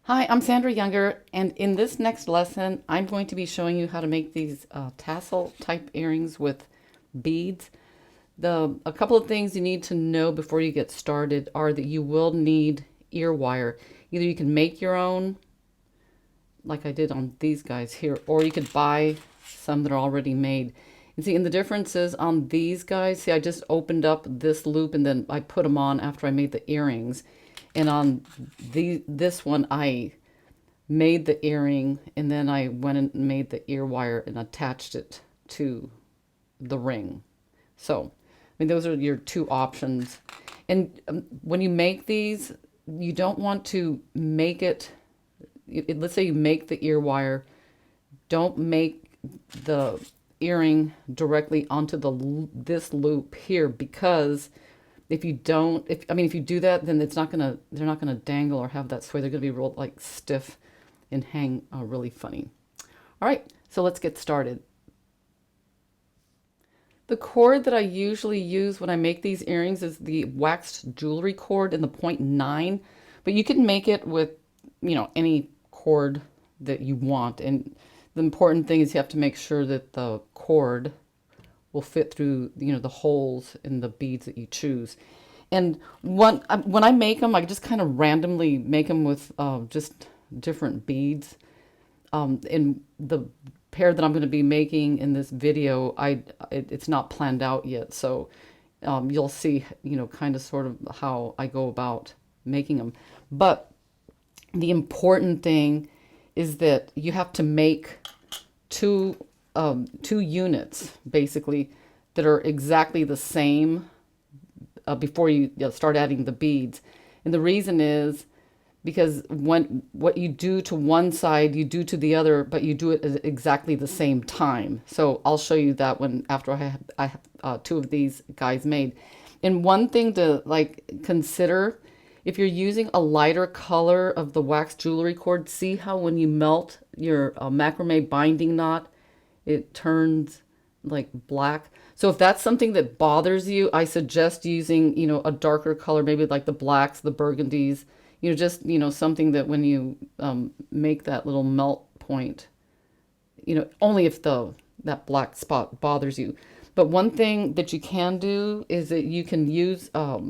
Hi, I'm Sandra Younger, and in this next lesson, I'm going to be showing you how to make these tassel type earrings with beads. A couple of things you need to know before you get started are that you will need ear wire. Either you can make your own, like I did on these guys here, or you could buy some that are already made. And see, and the differences on these guys, see, I just opened up this loop and then I put them on after I made the earrings. And on this one, I made the earring and then I went and made the ear wire and attached it to the ring. So, I mean, those are your two options. And when you make these, you don't want to make it, let's say you make the ear wire, don't make the earring directly onto this loop here, because if you don't, if you do that, then they're not gonna dangle or have that sway. They're gonna be real like stiff and hang really funny. All right, so let's get started. The cord that I usually use when I make these earrings is the waxed jewelry cord in the 0.9, but you can make it with, any cord that you want. And the important thing is you have to make sure that the cord will fit through, the holes in the beads that you choose. And when I make them, I just kind of randomly make them with just different beads. In the pair that I'm going to be making in this video, it's not planned out yet, so you'll see, kind of sort of how I go about making them. But the important thing is that you have to make two units basically that are exactly the same before you start adding the beads. And the reason is because what you do to one side, you do to the other, but you do it at exactly the same time. So I'll show you that after I have two of these guys made. And one thing to consider, if you're using a lighter color of the wax jewelry cord, see how when you melt your macrame binding knot, it turns like black. So if that's something that bothers you, I suggest using, a darker color, maybe like the blacks, the burgundies, just, something that when you make that little melt point, only if that black spot bothers you. But one thing that you can do is that you can use a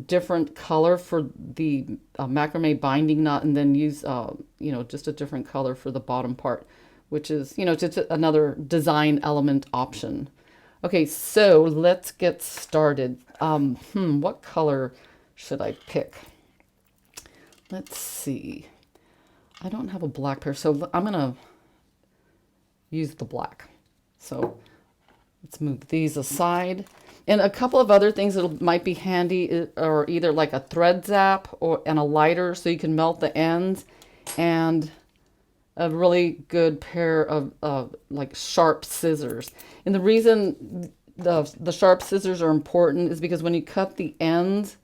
different color for the macrame binding knot, and then use, just a different color for the bottom part, which is, just another design element option. Okay, so let's get started. What color should I pick? Let's see. I don't have a black pair, so I'm gonna use the black. So let's move these aside. And a couple of other things that might be handy are either like a thread zap and a lighter so you can melt the ends, and a really good pair of like sharp scissors. And the reason the sharp scissors are important is because when you cut the ends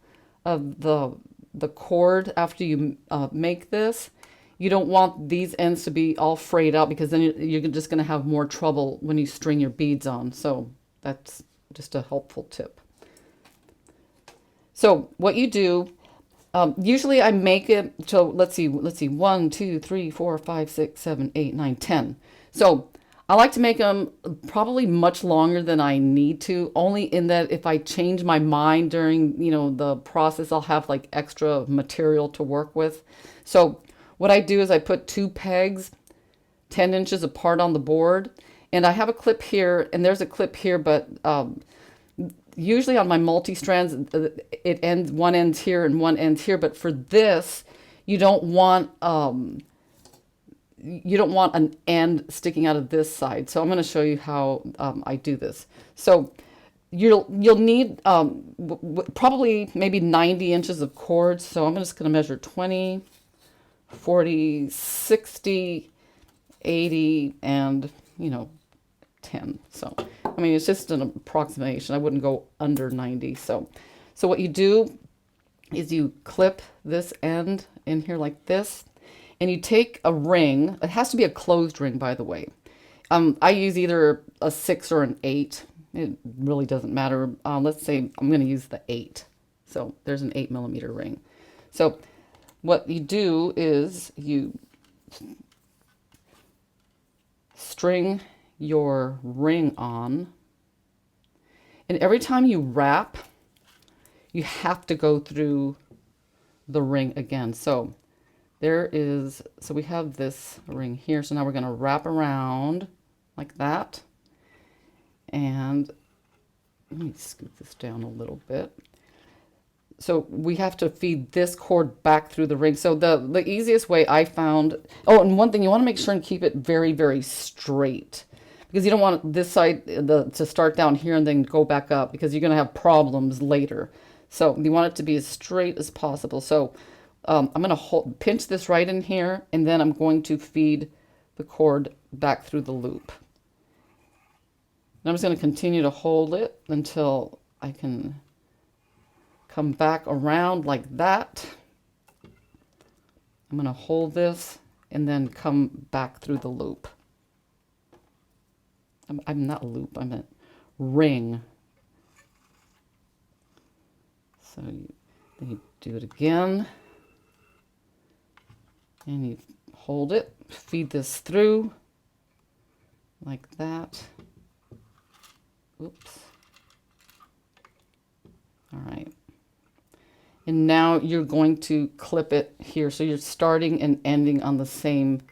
of the cord after you make this, you don't want these ends to be all frayed out, because then you're just going to have more trouble when you string your beads on. So that's just a helpful tip. So what you do, usually I make it, so let's see, 1, 2, 3, 4, 5, 6, 7, 8, 9, 10. So I like to make them probably much longer than I need to, only in that if I change my mind during, the process, I'll have like extra material to work with. So what I do is I put two pegs 10 inches apart on the board, and I have a clip here and there's a clip here, but usually on my multi-strands, one ends here and one ends here, but for this, you don't want an end sticking out of this side. So I'm going to show you how I do this. So you'll need probably maybe 90 inches of cord. So I'm just going to measure 20, 40, 60, 80, and 10. So I mean, it's just an approximation. I wouldn't go under 90. So what you do is you clip this end in here like this, and you take a ring. It has to be a closed ring, by the way. I use either a 6 or an 8. It really doesn't matter. Let's say I'm going to use the 8. So there's an 8mm ring. So what you do is you string your ring on, and every time you wrap, you have to go through the ring again. So so we have this ring here. So now we're going to wrap around like that. And let me scoot this down a little bit. So we have to feed this cord back through the ring. So the easiest way I found, oh, and one thing, you want to make sure and keep it very, very straight, because you don't want this side to start down here and then go back up, because you're going to have problems later. So you want it to be as straight as possible. So I'm going to pinch this right in here, and then I'm going to feed the cord back through the loop. And I'm just going to continue to hold it until I can come back around like that. I'm going to hold this and then come back through the loop. I'm not loop, I'm a ring. So then you do it again. And you hold it, feed this through like that. Oops. All right. And now you're going to clip it here. So you're starting and ending on the same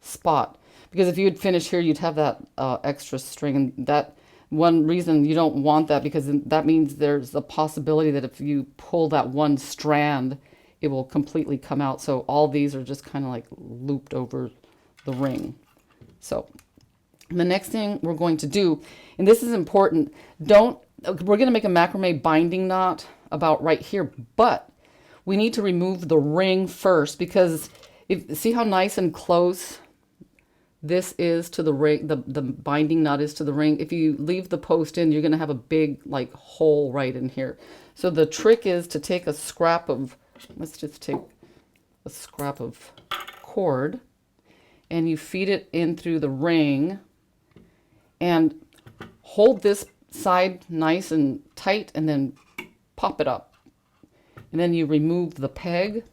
spot. Because if you had finished here, you'd have that extra string. And that one reason you don't want that, because that means there's a possibility that if you pull that one strand, it will completely come out. So all these are just kind of like looped over the ring. So the next thing we're going to do, and this is important, we're going to make a macrame binding knot about right here, but we need to remove the ring first, because see how nice and close this is to the ring, the binding knot is to the ring. If you leave the post in, you're going to have a big like hole right in here. So the trick is to take a scrap of, let's just take a scrap of cord, and you feed it in through the ring and hold this side nice and tight, and then pop it up. And then you remove the peg,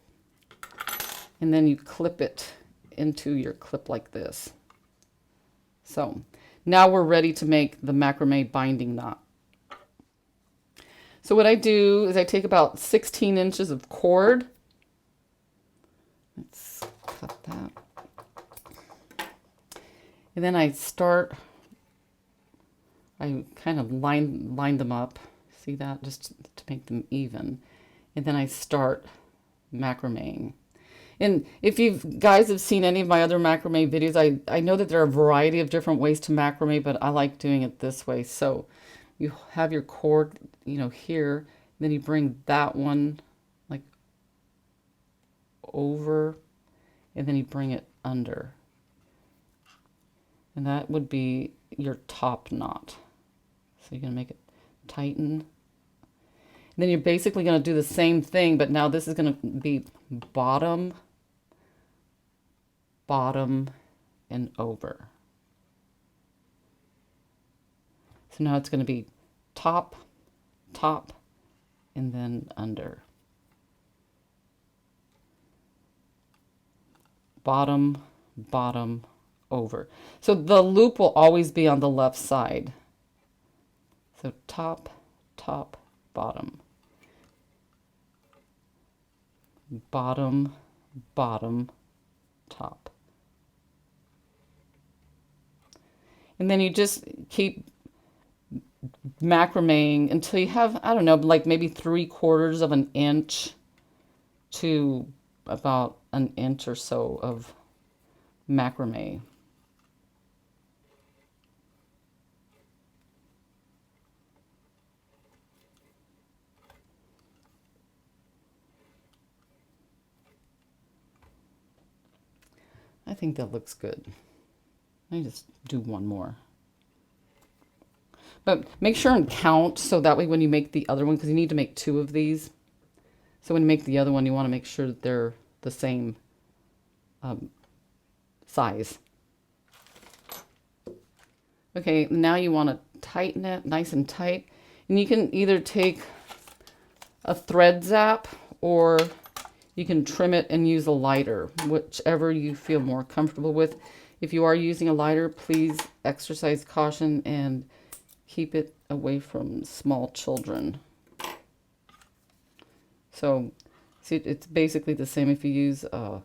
and then you clip it into your clip like this. So now we're ready to make the macrame binding knot. So what I do is I take about 16 inches of cord. Let's cut that. And then I kind of line them up. See that? Just to make them even. And then I start macrameing. And if you guys have seen any of my other macrame videos, I know that there are a variety of different ways to macrame, but I like doing it this way. So you have your cord, here, and then you bring that one like over, and then you bring it under. And that would be your top knot. So you're going to make it tighten. And then you're basically going to do the same thing, but now this is going to be bottom, bottom, and over. So now it's going to be top, top, and then under. Bottom, bottom, over. So the loop will always be on the left side. So top, top, bottom. Bottom, bottom, top. And then you just keep macrameing until you have, I don't know, like maybe 3/4 of an inch to about an inch or so of macrame. I think that looks good. Let me just do one more. But make sure and count, so that way when you make the other one, because you need to make 2 of these. So when you make the other one, you want to make sure that they're the same size. Okay, now you want to tighten it nice and tight. And you can either take a thread zap, or You can trim it and use a lighter, whichever you feel more comfortable with. If you are using a lighter, please exercise caution and keep it away from small children. So, see, it's basically the same if you use, I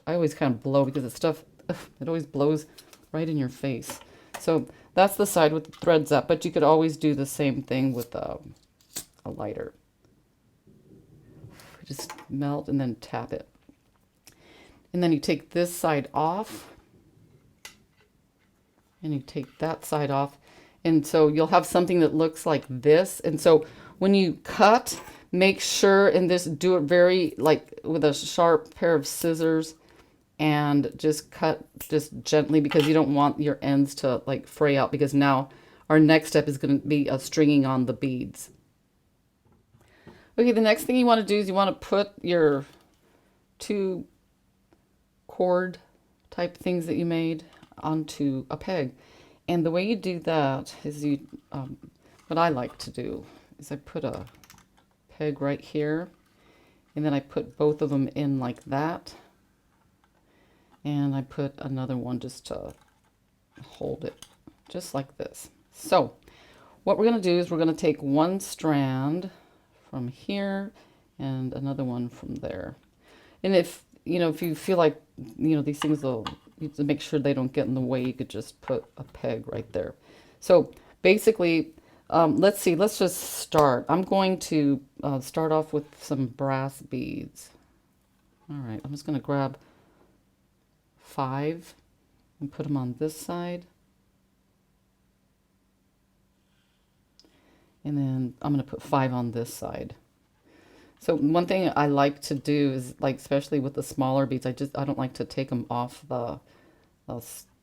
always kind of blow because the stuff, it always blows right in your face. So that's the side with the threads up, but you could always do the same thing with a lighter. Just melt and then tap it. And then you take this side off and you take that side off. And so you'll have something that looks like this. And so when you cut, make sure, and this, do it very like with a sharp pair of scissors, and just cut just gently, because you don't want your ends to like fray out, because now our next step is going to be stringing on the beads. Okay, the next thing you want to do is you want to put your 2 cord type things that you made onto a peg. And the way you do that is you, what I like to do is I put a peg right here, and then I put both of them in like that. And I put another one just to hold it, just like this. So what we're going to do is we're going to take one strand from here and another one from there. And if, you know, if you feel like, you know, these things will, you have to make sure they don't get in the way, you could just put a peg right there. So basically, let's see, let's just start. I'm going to start off with some brass beads. All right, I'm just going to grab 5 and put them on this side. And then I'm going to put 5 on this side. So one thing I like to do is, like, especially with the smaller beads, I don't like to take them off the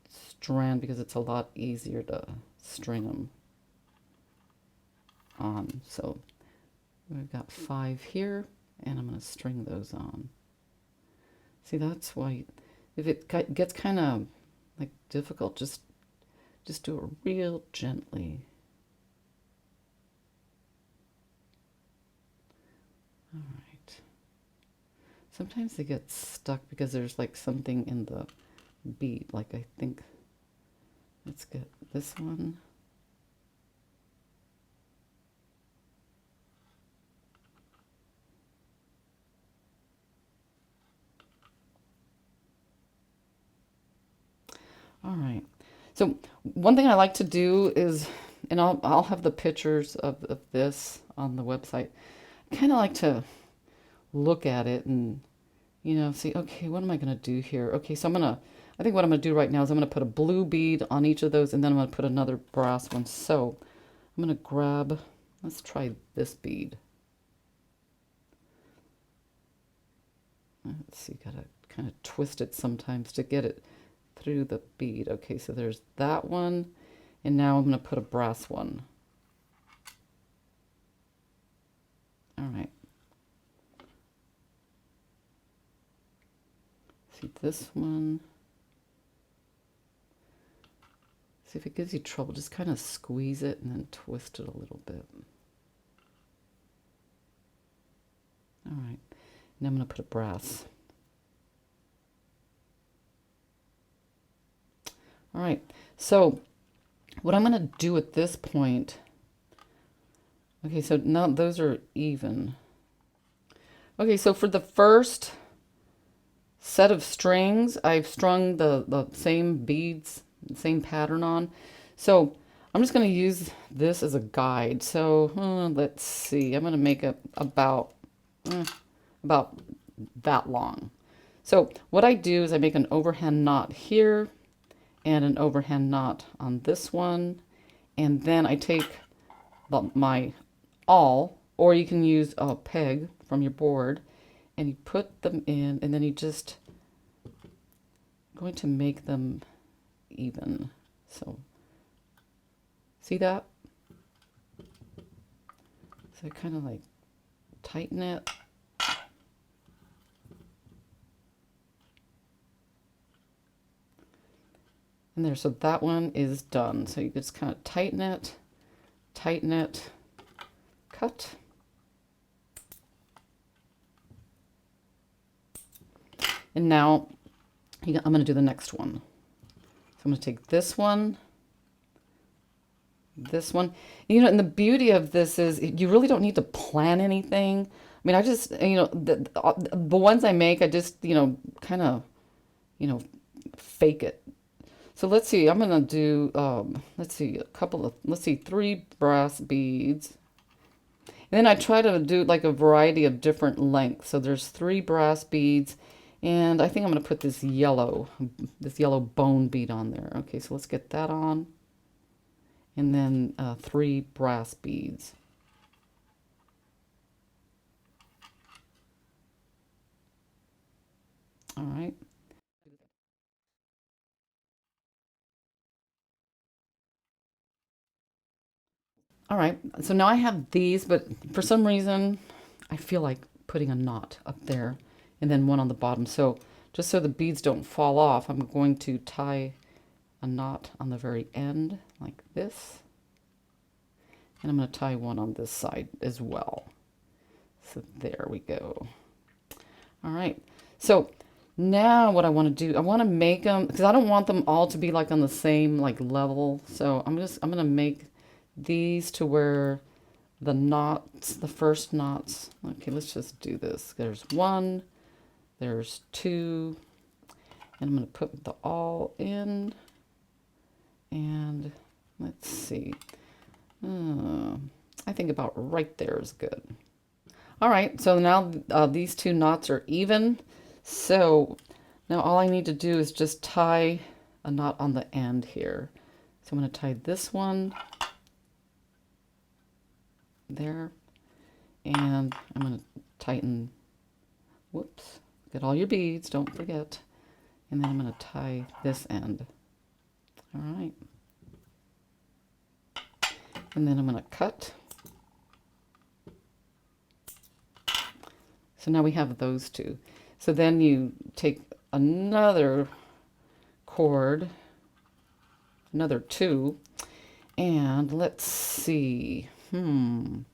strand, because it's a lot easier to string them on. So we've got 5 here, and I'm going to string those on. See, that's why if it gets kind of like difficult, just do it real gently. All right. Sometimes they get stuck because there's like something in the bead. Like, I think, let's get this one. All right. So one thing I like to do is, and I'll have the pictures of this on the website. I kind of like to look at it and, you know, see, okay, what am I going to do here? Okay, so I think what I'm going to do right now is I'm going to put a blue bead on each of those, and then I'm going to put another brass one. So I'm going to grab, let's try this bead. Let's see, gotta kind of twist it sometimes to get it through the bead. Okay, so there's that one, and now I'm going to put a brass one. All right. See this one. See, if it gives you trouble, just kind of squeeze it and then twist it a little bit. All right, and I'm going to put a brass. All right, so what I'm going to do at this point, okay, so now those are even. Okay, so for the first set of strings, I've strung the same beads, same pattern on. So I'm just going to use this as a guide. So let's see, I'm going to make it about that long. So what I do is I make an overhand knot here and an overhand knot on this one, and then I take my awl, or you can use a peg from your board, and you put them in, and then you just going to make them even. So see that? So I kind of like tighten it. And there, so that one is done. So you just kind of tighten it, cut. And now I'm going to do the next one. So I'm going to take this one, this one. And the beauty of this is you really don't need to plan anything. I mean, I just, the ones I make, I just, kind of, fake it. So let's see, I'm going to do, let's see, three brass beads. And then I try to do like a variety of different lengths. So there's 3 brass beads. And I think I'm going to put this yellow bone bead on there. Okay, so let's get that on. And then 3 brass beads. All right. All right, so now I have these, but for some reason, I feel like putting a knot up there and then one on the bottom. So just so the beads don't fall off, I'm going to tie a knot on the very end like this. And I'm going to tie one on this side as well. So there we go. All right, so now what I want to do, I want to make them, because I don't want them all to be like on the same like level. So I'm going to make these to where the knots, the first knots, okay, let's just do this. There's 1, there's 2, and I'm going to put the awl in, and let's see, I think about right there is good. All right, so now these 2 knots are even, so now all I need to do is just tie a knot on the end here. So I'm going to tie this one there, and I'm going to tighten, whoops, get all your beads, don't forget, and then I'm going to tie this end. All right, and then I'm going to cut. So now we have those 2. So then you take another cord, another 2, and let's see, I think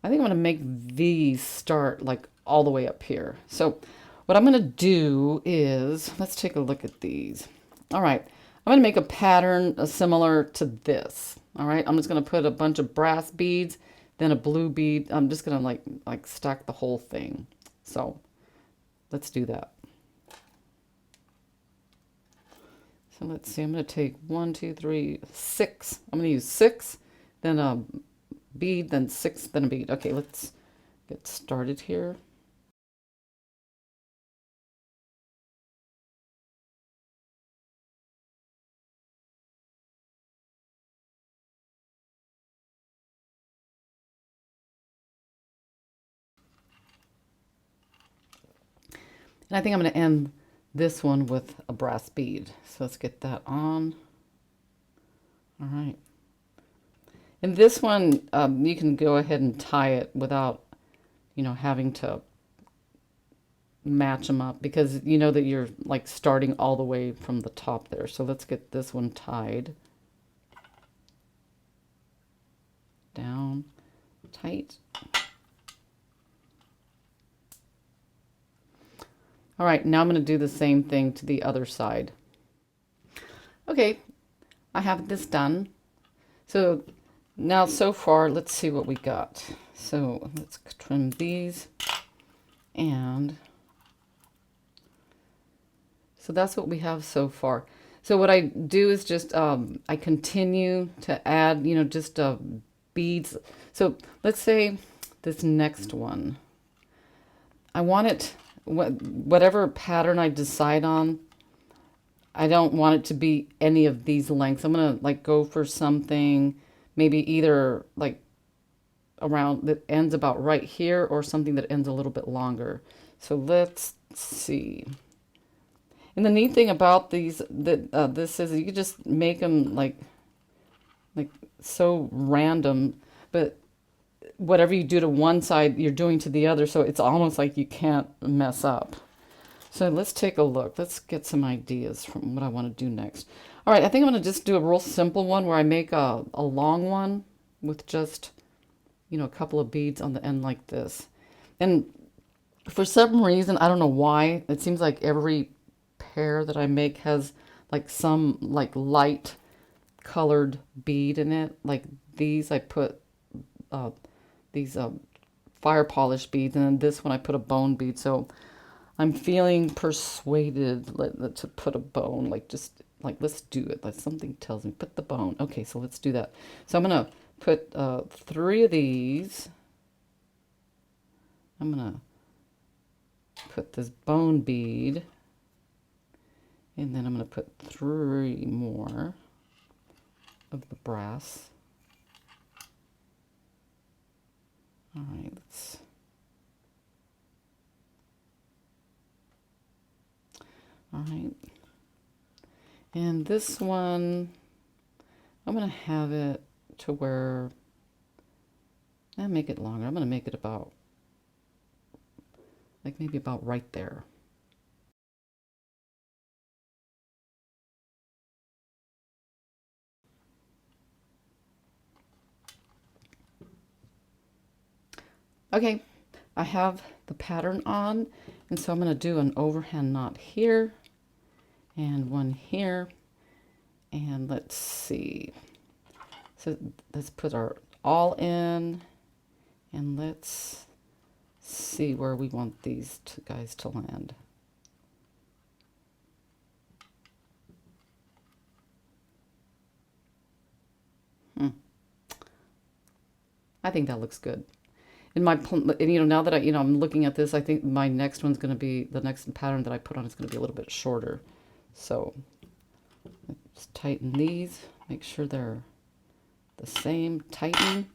I'm going to make these start like all the way up here. So what I'm going to do is, let's take a look at these. All right, I'm going to make a pattern similar to this. All right, I'm just going to put a bunch of brass beads, then a blue bead. I'm just going to like stack the whole thing. So let's do that. So let's see, I'm going to take 1, 2, 3, 6. I'm going to use 6, then a bead, then 6, then a bead. Okay, let's get started here. And I think I'm going to end this one with a brass bead. So let's get that on. All right. And this one, you can go ahead and tie it without, having to match them up, because you know that you're like starting all the way from the top there. So let's get this one tied down tight. All right, now I'm going to do the same thing to the other side. Okay, I have this done. So now so far, let's see what we got. So let's trim these, and so that's what we have so far. So what I do is just I continue to add, just beads. So let's say this next one, I want it, whatever pattern I decide on, I don't want it to be any of these lengths. I'm gonna like go for something maybe either like around that ends about right here, or something that ends a little bit longer. So let's see. And the neat thing about these, that this is, you can just make them like so random, but whatever you do to one side, you're doing to the other, so it's almost like you can't mess up. So let's take a look. Let's get some ideas from what I want to do next. All right, I think I'm going to just do a real simple one where I make a long one with just, a couple of beads on the end like this. And For some reason, I don't know why, it seems like every pair that I make has like some like light colored bead in it. Like these, I put uh, these fire polish beads, and then this one I put a bone bead. So I'm feeling persuaded to put a bone, like just like let's do it. Like something tells me put the bone. Okay, so let's do that. So I'm gonna put 3 of these. I'm gonna put this bone bead, and then I'm gonna put 3 more of the brass. All right, all right. And this one, I'm gonna have it to where I make it longer. I'm gonna make it about like maybe about right there. Okay, I have the pattern on, and so I'm going to do an overhand knot here and one here, and let's see. So let's put our all in, and let's see where we want these two guys to land. I think that looks good. In my, and now that I'm looking at this, I think my next one's going to be, the next pattern that I put on is going to be a little bit shorter. So let's tighten these, make sure they're the same. Tighten,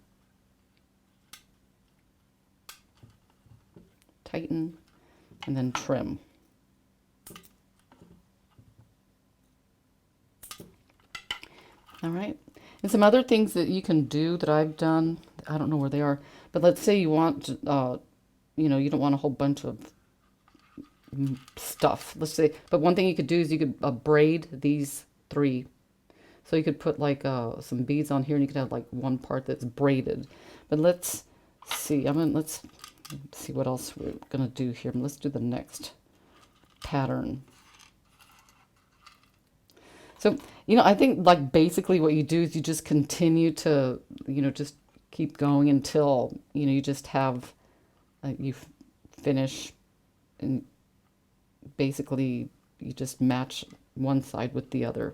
tighten, and then trim. All right. And some other things that you can do that I've done, I don't know where they are, but let's say you want, you don't want a whole bunch of stuff. Let's say, but one thing you could do is you could braid these 3. So you could put like some beads on here, and you could have like one part that's braided. But let's see. Let's see what else we're gonna do here. Let's do the next pattern. So, I think like basically what you do is you just continue to, just keep going until, you just have, you finish, and basically you just match one side with the other.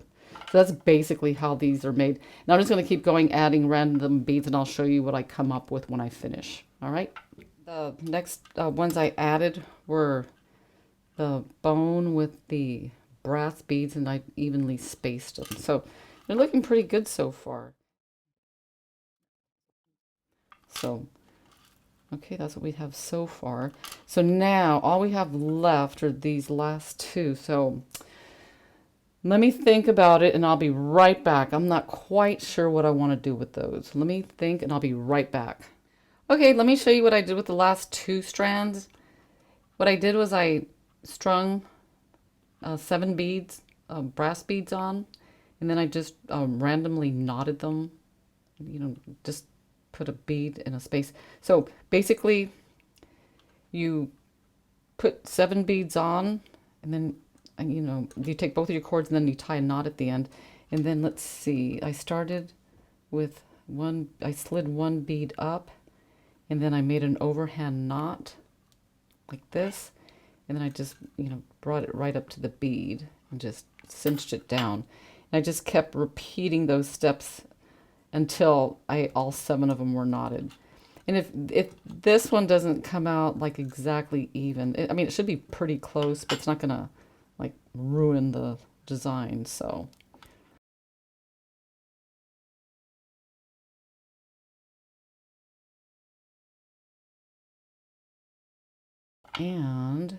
So that's basically how these are made. Now I'm just going to keep going, adding random beads, and I'll show you what I come up with when I finish. All right. The next ones I added were the bone with the brass beads, and I evenly spaced them. So they're looking pretty good so far. So, okay, that's what we have so far. So now all we have left are these last 2. So let me think about it, and I'll be right back. I'm not quite sure what I want to do with those. Let me think, and I'll be right back. Okay, let me show you what I did with the last 2 strands. What I did was I strung 7 beads, brass beads on, and then I just randomly knotted them, just put a bead in a space. So basically, you put 7 beads on, and then, you take both of your cords, and then you tie a knot at the end. And then let's see, I started with I slid 1 bead up, and then I made an overhand knot like this, and then I just, brought it right up to the bead and just cinched it down. And I just kept repeating those steps until all 7 of them were knotted. And if this one doesn't come out like exactly even, I mean, it should be pretty close, but it's not gonna like ruin the design. So and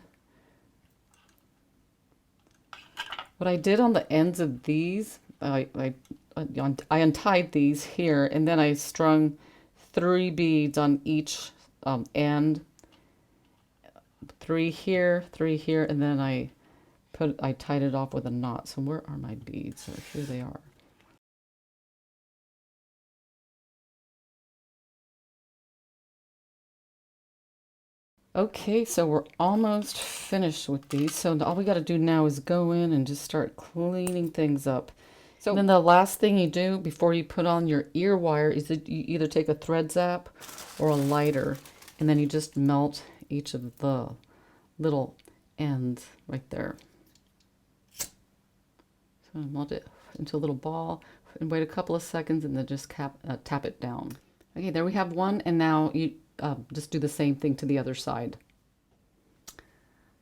what I did on the ends of these, I untied these here, and then I strung 3 beads on each end, 3 here, 3 here, and then I tied it off with a knot. So where are my beads? So here they are. Okay, so we're almost finished with these. So all we got to do now is go in and just start cleaning things up. So then the last thing you do before you put on your ear wire is that you either take a thread zap or a lighter, and then you just melt each of the little ends right there. So melt it into a little ball and wait a couple of seconds and then just tap it down. Okay, there we have one, and now you just do the same thing to the other side.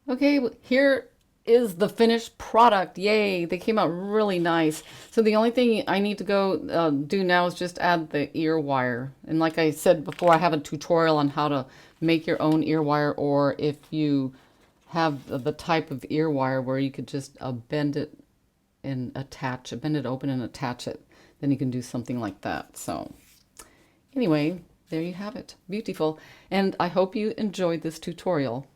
Okay, here is the finished product. Yay, they came out really nice. So the only thing I need to go do now is just add the ear wire. And like I said before, I have a tutorial on how to make your own ear wire, or if you have the type of ear wire where you could just bend it and bend it open and attach it, then you can do something like that. So anyway, there you have it. Beautiful. And I hope you enjoyed this tutorial.